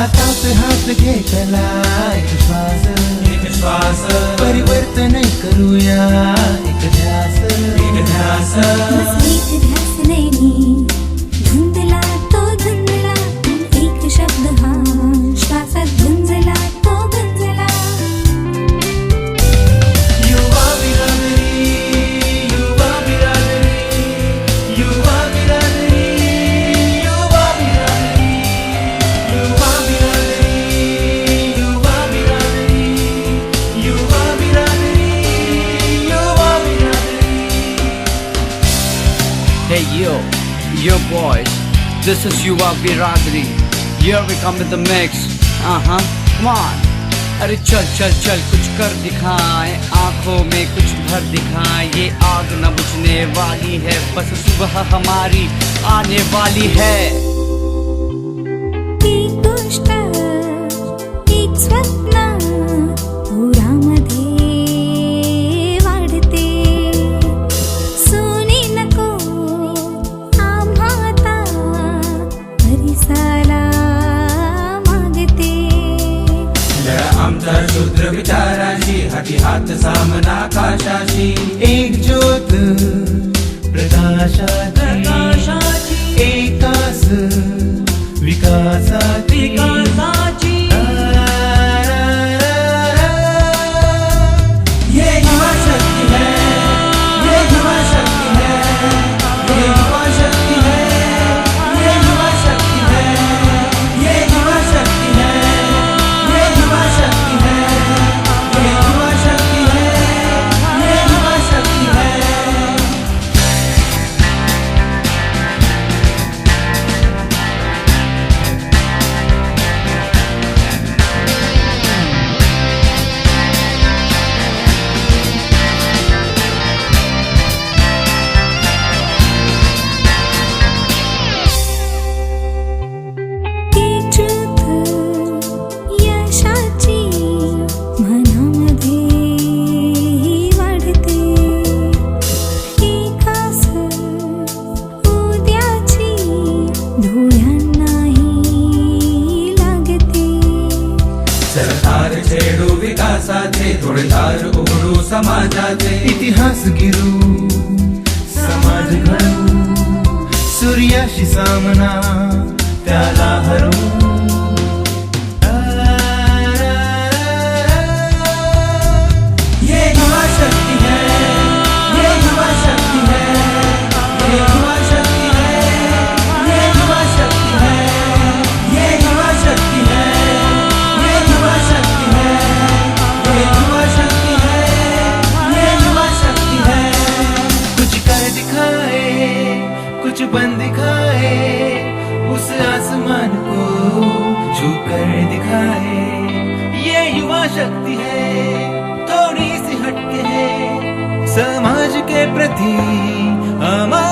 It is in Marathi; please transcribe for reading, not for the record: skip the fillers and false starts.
हातात हात घेतला एक श्वास परिवर्तन करूया एक ध्यास एक ध्यास नैनी धुंदला तो धुंदला एक शब्द हा श्वासात गुंजला तो गुंजला युवा बिरादरी युवा बिरादरी युवा बिरादरी युवा बिरादरी युवा बिरादरी युवा बिरादरी युवा बिरादरी युवा बिरादरी. Hey yo boys, this is Yuva Biradari. Here we come with the mix. Come on. अरे चल चल चल कुछ कर दिखाए, आंखों में कुछ भर दिखाए. ये आग न बुझने वाली है, बस सुबह हमारी आने वाली है. एक गोष्ट एक स्वप्न पुरामध्ये वाढते सोनी नको आम्हाता परिसाला मागते आमचा शूद्र विचाराशी हाती हात सामना आकाशाशी एक ज्योत प्रकाशाची एकास विकासाची ये युवा शक्ती है ये युवा शक्ती है ये युवा शक्ती है ये युवा शक्ती है ये युवा शक्ती है ये युवा शक्ती है ये युवा शक्ती है ये युवा शक्ती है. एक ज्योत यशाची मनामध्ये वाढते एक आस उद्याची डोळ्यांनाही लागते सरदार छेडू विकासाचे थोडेदार उघडू समाजाचे इतिहास गिरू समाज घडू सूर्याशी सामना त्याला हरू. ये युवा शक्ती है ये युवा शक्ती है ये युवा शक्ती है ये युवा शक्ती है ये युवा शक्ती है ये युवा शक्ती है ये युवा शक्ती है ये युवा शक्ती है. कुछ कर दिखाए कुछ बन दिखाए उस आसमान को छू कर दिखाए. ये युवा शक्ति है थोड़ी सी हटके है समाज के प्रति हमारा